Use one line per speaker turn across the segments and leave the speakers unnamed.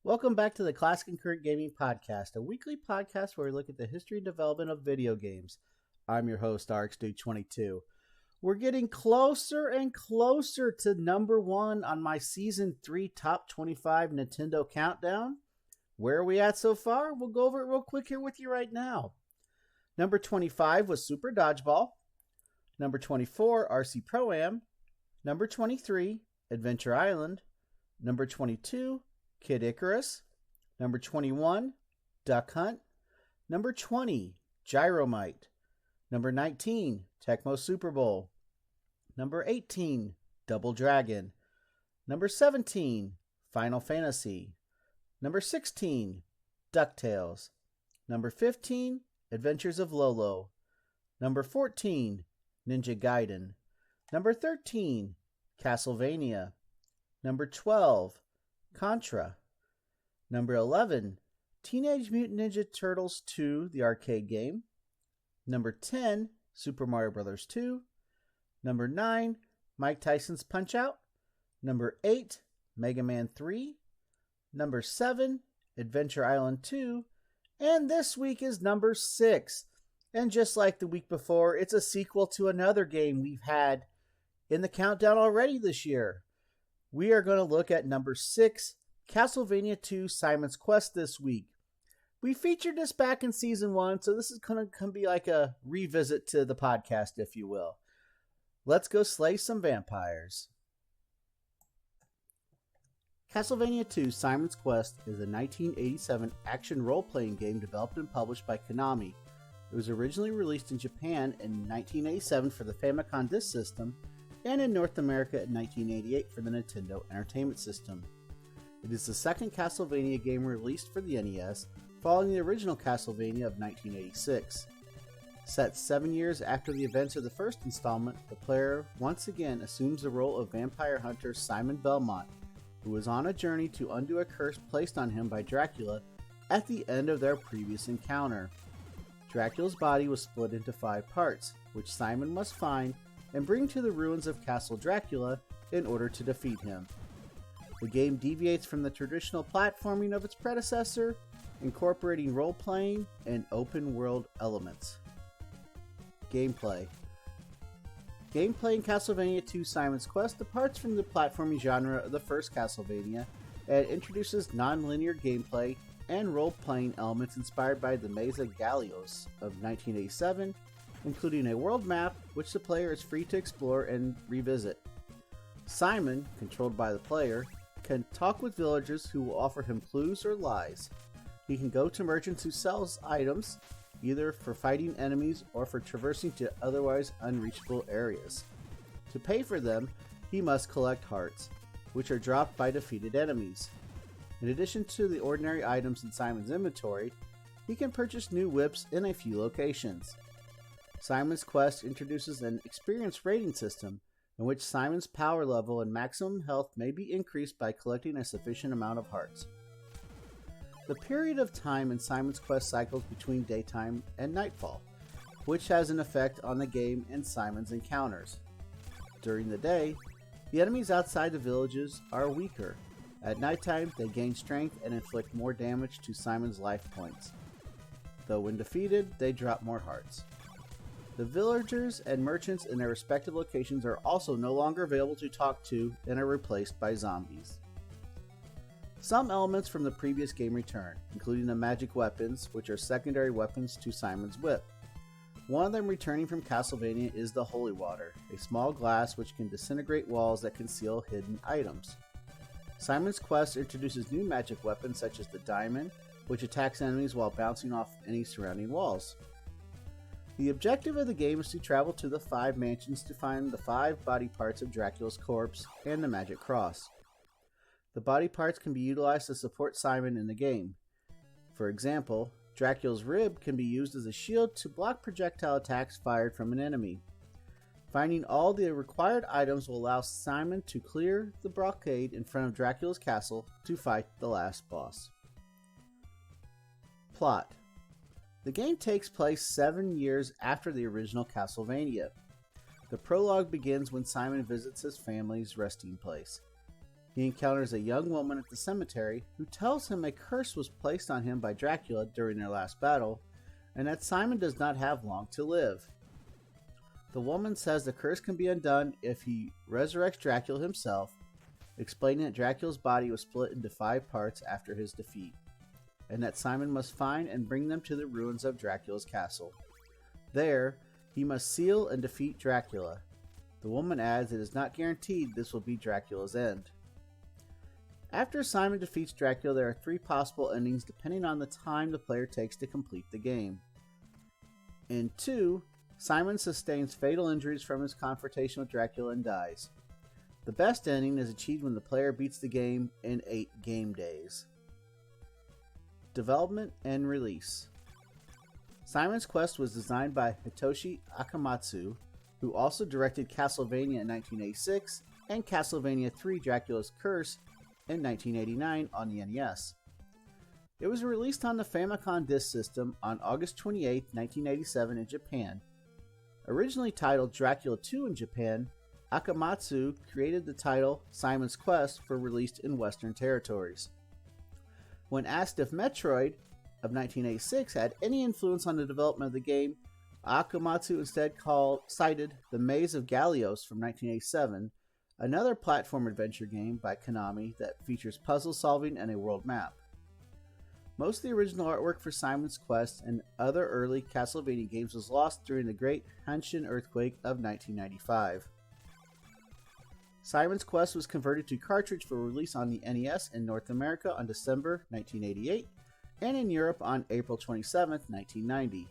Welcome back to the Classic and Current Gaming Podcast, a weekly podcast where we look at the history and development of video games. I'm your host, RxD22. We're getting closer and closer to number one on my Season 3 Top 25 Nintendo Countdown. Where are we at so far? We'll go over it real quick here with you right now. Number 25 was Super Dodgeball. Number 24, RC Pro-Am. Number 23, Adventure Island. Number 22, Kid Icarus. Number 21, Duck Hunt. Number 20, Gyromite. Number 19, Tecmo Super Bowl. Number 18, Double Dragon. Number 17, Final Fantasy. Number 16, DuckTales. Number 15, Adventures of Lolo. Number 14, Ninja Gaiden. Number 13, Castlevania. Number 12, Contra. Number 11, Teenage Mutant Ninja Turtles 2, the arcade game. Number 10, Super Mario Bros. 2. Number 9, Mike Tyson's Punch-Out! Number 8, Mega Man 3. Number 7, Adventure Island 2. And this week is number 6. And just like the week before, it's a sequel to another game we've had in the countdown already this year. We are going to look at number 6, Castlevania II Simon's Quest this week. We featured this back in Season 1, so this is going to be like a revisit to the podcast, if you will. Let's go slay some vampires. Castlevania II Simon's Quest is a 1987 action role-playing game developed and published by Konami. It was originally released in Japan in 1987 for the Famicom Disk System, and in North America in 1988 for the Nintendo Entertainment System. It is the second Castlevania game released for the NES, following the original Castlevania of 1986. Set 7 years after the events of the first installment, the player once again assumes the role of vampire hunter Simon Belmont, who was on a journey to undo a curse placed on him by Dracula at the end of their previous encounter. Dracula's body was split into 5 parts, which Simon must find and bring to the ruins of Castle Dracula in order to defeat him. The game deviates from the traditional platforming of its predecessor, incorporating role-playing and open-world elements. Gameplay in Castlevania II Simon's Quest departs from the platforming genre of the first Castlevania and introduces non-linear gameplay and role-playing elements inspired by the Mesa Gallios of 1987, including a world map which the player is free to explore and revisit. Simon, controlled by the player, can talk with villagers who will offer him clues or lies. He can go to merchants who sell items, either for fighting enemies or for traversing to otherwise unreachable areas. To pay for them, he must collect hearts, which are dropped by defeated enemies. In addition to the ordinary items in Simon's inventory, he can purchase new whips in a few locations. Simon's Quest introduces an experience rating system in which Simon's power level and maximum health may be increased by collecting a sufficient amount of hearts. The period of time in Simon's Quest cycles between daytime and nightfall, which has an effect on the game and Simon's encounters. During the day, the enemies outside the villages are weaker. At nighttime, they gain strength and inflict more damage to Simon's life points. Though when defeated, they drop more hearts. The villagers and merchants in their respective locations are also no longer available to talk to and are replaced by zombies. Some elements from the previous game return, including the magic weapons, which are secondary weapons to Simon's whip. One of them returning from Castlevania is the Holy Water, a small glass which can disintegrate walls that conceal hidden items. Simon's Quest introduces new magic weapons such as the Diamond, which attacks enemies while bouncing off any surrounding walls. The objective of the game is to travel to the 5 mansions to find the 5 body parts of Dracula's corpse and the magic cross. The body parts can be utilized to support Simon in the game. For example, Dracula's rib can be used as a shield to block projectile attacks fired from an enemy. Finding all the required items will allow Simon to clear the blockade in front of Dracula's castle to fight the last boss. Plot. The game takes place 7 years after the original Castlevania. The prologue begins when Simon visits his family's resting place. He encounters a young woman at the cemetery who tells him a curse was placed on him by Dracula during their last battle, and that Simon does not have long to live. The woman says the curse can be undone if he resurrects Dracula himself, explaining that Dracula's body was split into 5 parts after his defeat, and that Simon must find and bring them to the ruins of Dracula's castle. There, he must seal and defeat Dracula. The woman adds it is not guaranteed this will be Dracula's end. After Simon defeats Dracula, there are 3 possible endings depending on the time the player takes to complete the game. In 2, Simon sustains fatal injuries from his confrontation with Dracula and dies. The best ending is achieved when the player beats the game in 8 game days. Development and release. Simon's Quest was designed by Hitoshi Akamatsu, who also directed Castlevania in 1986 and Castlevania III Dracula's Curse in 1989 on the NES. It was released on the Famicom Disk System on August 28, 1987 in Japan. Originally titled Dracula II in Japan, Akamatsu created the title Simon's Quest for release in Western territories. When asked if Metroid of 1986 had any influence on the development of the game, Akamatsu instead cited The Maze of Gallios from 1987, another platform adventure game by Konami that features puzzle solving and a world map. Most of the original artwork for Simon's Quest and other early Castlevania games was lost during the Great Hanshin earthquake of 1995. Simon's Quest was converted to cartridge for release on the NES in North America on December 1988 and in Europe on April 27, 1990.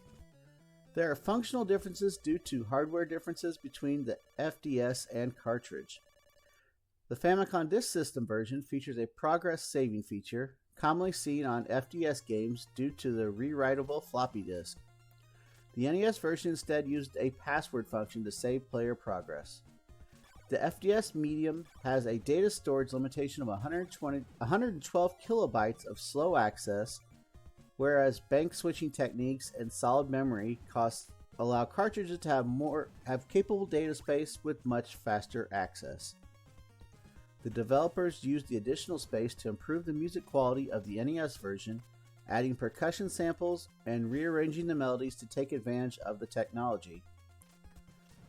There are functional differences due to hardware differences between the FDS and cartridge. The Famicom Disk System version features a progress saving feature, commonly seen on FDS games due to the rewritable floppy disk. The NES version instead used a password function to save player progress. The FDS medium has a data storage limitation of 112 kilobytes of slow access, whereas bank switching techniques and solid memory costs allow cartridges to have capable data space with much faster access. The developers used the additional space to improve the music quality of the NES version, adding percussion samples and rearranging the melodies to take advantage of the technology.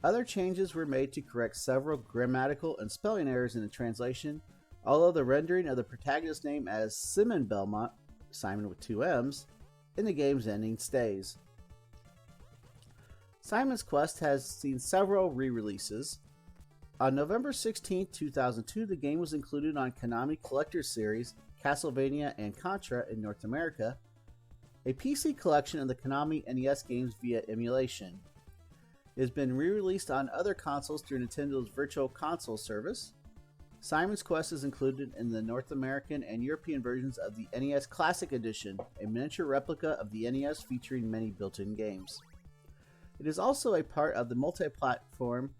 Other changes were made to correct several grammatical and spelling errors in the translation, although the rendering of the protagonist's name as Simon Belmont, Simon with 2 M's, in the game's ending stays. Simon's Quest has seen several re-releases. On November 16, 2002, the game was included on Konami Collector's Series, Castlevania and Contra in North America, a PC collection of the Konami NES games via emulation. It has been re-released on other consoles through Nintendo's Virtual Console service. Simon's Quest is included in the North American and European versions of the NES Classic Edition, a miniature replica of the NES featuring many built-in games. It is also a part of the multi-platform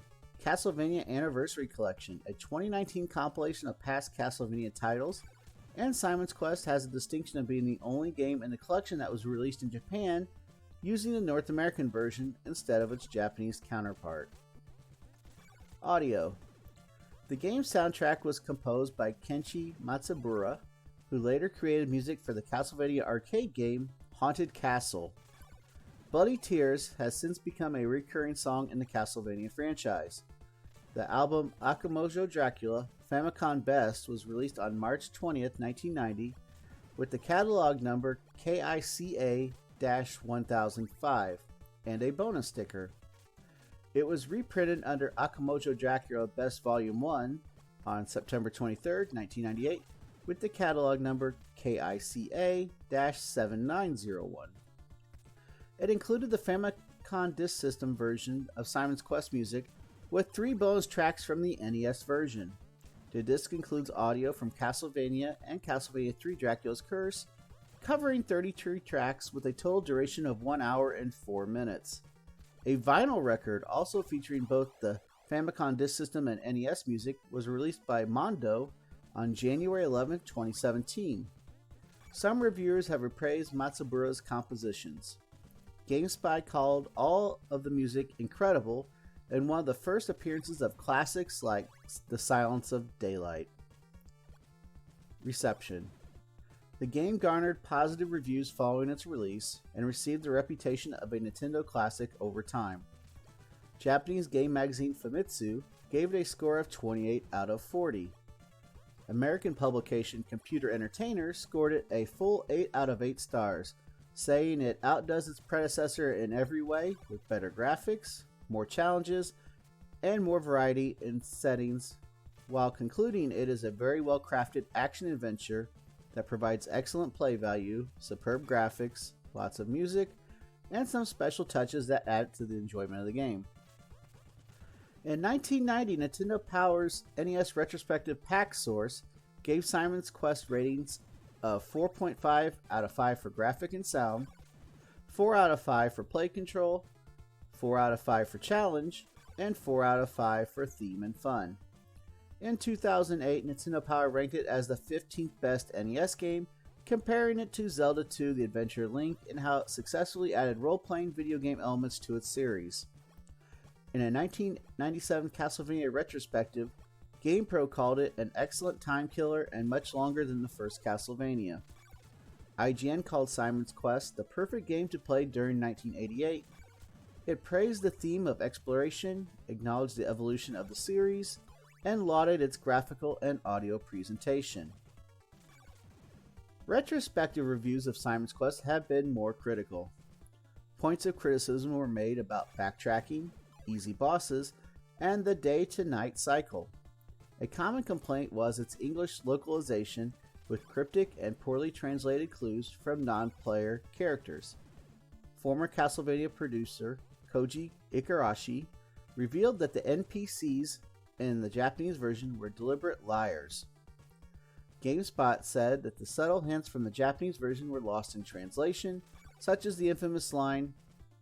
Castlevania Anniversary Collection, a 2019 compilation of past Castlevania titles, and Simon's Quest has the distinction of being the only game in the collection that was released in Japan using the North American version instead of its Japanese counterpart. Audio. The game's soundtrack was composed by Kenshi Matsubara, who later created music for the Castlevania arcade game Haunted Castle. Bloody Tears has since become a recurring song in the Castlevania franchise. The album Akamojo Dracula Famicom Best was released on March 20th, 1990, with the catalog number KICA-1005 and a bonus sticker. It was reprinted under Akamojo Dracula Best Volume 1 on September 23rd, 1998, with the catalog number KICA-7901. It included the Famicom Disk System version of Simon's Quest music with 3 bonus tracks from the NES version. The disc includes audio from Castlevania and Castlevania III Dracula's Curse, covering 33 tracks with a total duration of 1 hour and 4 minutes. A vinyl record, also featuring both the Famicom Disk System and NES music, was released by Mondo on January 11, 2017. Some reviewers have praised Matsubara's compositions. GameSpy called all of the music incredible and one of the first appearances of classics like The Silence of Daylight. Reception. The game garnered positive reviews following its release and received the reputation of a Nintendo classic over time. Japanese game magazine Famitsu gave it a score of 28 out of 40. American publication Computer Entertainer scored it a full 8 out of 8 stars, saying it outdoes its predecessor in every way with better graphics, more challenges, and more variety in settings, while concluding it is a very well crafted action adventure that provides excellent play value, superb graphics, lots of music, and some special touches that add to the enjoyment of the game. In 1990, Nintendo Power's NES retrospective pack source gave Simon's Quest ratings of 4.5 out of 5 for graphic and sound, 4 out of 5 for play control, 4 out of 5 for challenge, and 4 out of 5 for theme and fun. In 2008, Nintendo Power ranked it as the 15th best NES game, comparing it to Zelda 2: The Adventure Link and how it successfully added role-playing video game elements to its series. In a 1997 Castlevania retrospective, GamePro called it an excellent time killer and much longer than the first Castlevania. IGN called Simon's Quest the perfect game to play during 1988. It praised the theme of exploration, acknowledged the evolution of the series, and lauded its graphical and audio presentation. Retrospective reviews of Simon's Quest have been more critical. Points of criticism were made about backtracking, easy bosses, and the day-to-night cycle. A common complaint was its English localization with cryptic and poorly translated clues from non-player characters. Former Castlevania producer Koji Igarashi revealed that the NPCs in the Japanese version were deliberate liars. GameSpot said that the subtle hints from the Japanese version were lost in translation, such as the infamous line,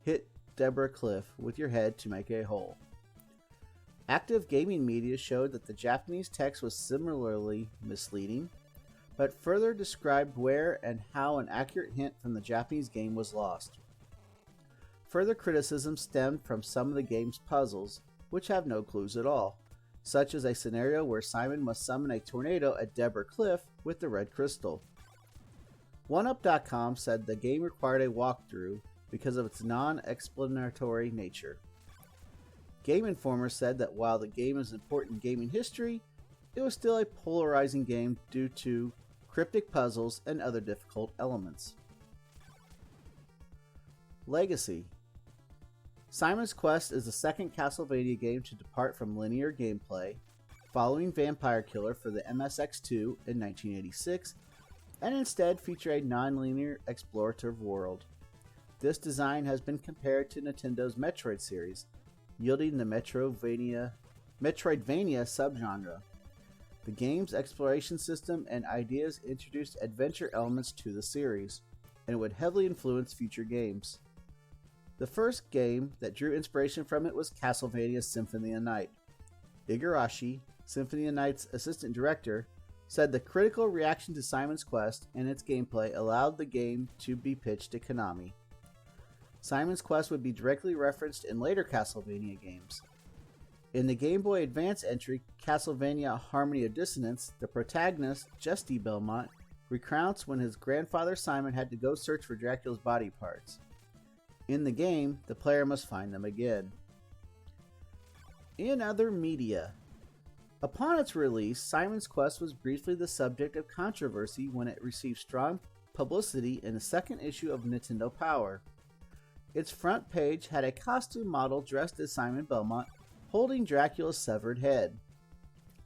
"Hit Deborah Cliff with your head to make a hole." Active gaming media showed that the Japanese text was similarly misleading, but further described where and how an accurate hint from the Japanese game was lost. Further criticism stemmed from some of the game's puzzles, which have no clues at all, such as a scenario where Simon must summon a tornado at Deborah Cliff with the red crystal. OneUp.com said the game required a walkthrough because of its non-explanatory nature. Game Informer said that while the game is important in gaming history, it was still a polarizing game due to cryptic puzzles and other difficult elements. Legacy. Simon's Quest is the second Castlevania game to depart from linear gameplay, following Vampire Killer for the MSX2 in 1986, and instead feature a non-linear explorative world. This design has been compared to Nintendo's Metroid series, yielding the Metroidvania subgenre. The game's exploration system and ideas introduced adventure elements to the series, and would heavily influence future games. The first game that drew inspiration from it was Castlevania Symphony of the Night. Igarashi, Symphony of the Night's assistant director, said the critical reaction to Simon's Quest and its gameplay allowed the game to be pitched to Konami. Simon's Quest would be directly referenced in later Castlevania games. In the Game Boy Advance entry Castlevania Harmony of Dissonance, the protagonist, Justy Belmont, recounts when his grandfather Simon had to go search for Dracula's body parts. In the game, the player must find them again. In other media. Upon its release, Simon's Quest was briefly the subject of controversy when it received strong publicity in the second issue of Nintendo Power. Its front page had a costume model dressed as Simon Belmont holding Dracula's severed head.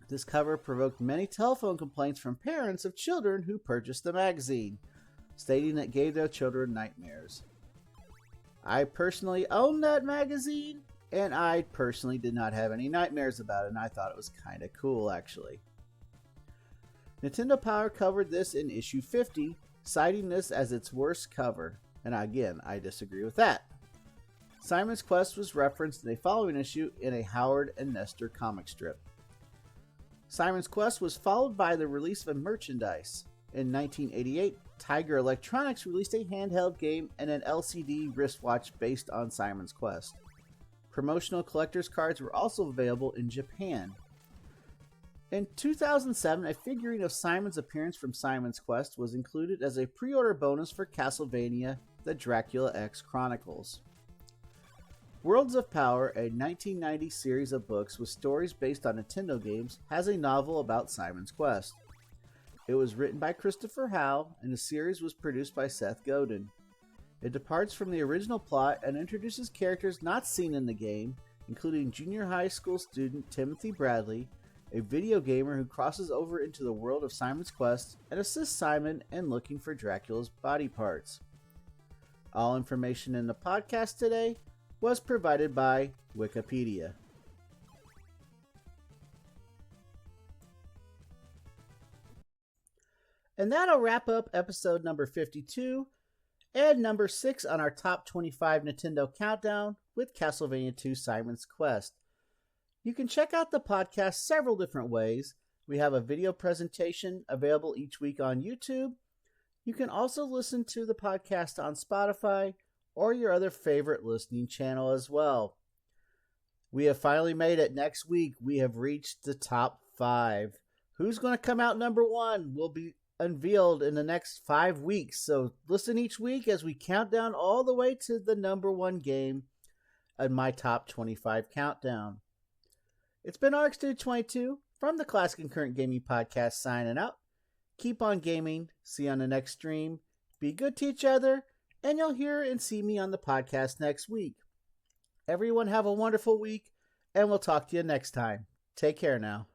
This cover provoked many telephone complaints from parents of children who purchased the magazine, stating it gave their children nightmares. I personally owned that magazine, and I personally did not have any nightmares about it, and I thought it was kind of cool, actually. Nintendo Power covered this in issue 50, citing this as its worst cover, and again, I disagree with that. Simon's Quest was referenced in a following issue in a Howard and Nestor comic strip. Simon's Quest was followed by the release of merchandise. In 1988, Tiger Electronics released a handheld game and an LCD wristwatch based on Simon's Quest. Promotional collector's cards were also available in Japan. In 2007, a figurine of Simon's appearance from Simon's Quest was included as a pre-order bonus for Castlevania The Dracula X Chronicles. Worlds of Power, a 1990 series of books with stories based on Nintendo games, has a novel about Simon's Quest. It was written by Christopher Howe, and the series was produced by Seth Godin. It departs from the original plot and introduces characters not seen in the game, including junior high school student Timothy Bradley, a video gamer who crosses over into the world of Simon's Quest and assists Simon in looking for Dracula's body parts. All information in the podcast today was provided by Wikipedia. And that'll wrap up episode number 52 and number 6 on our top 25 Nintendo countdown with Castlevania II Simon's Quest. You can check out the podcast several different ways. We have a video presentation available each week on YouTube. You can also listen to the podcast on Spotify or your other favorite listening channel as well. We have finally made it. Next week, we have reached the top 5. Who's going to come out number 1 will be unveiled in the next 5 weeks. So listen each week as we count down all the way to the number 1 game in my top 25 countdown. It's been RxDude22 from the Classic and Current Gaming Podcast signing out. Keep on gaming. See you on the next stream. Be good to each other, and you'll hear and see me on the podcast next week. Everyone have a wonderful week, and we'll talk to you next time. Take care now.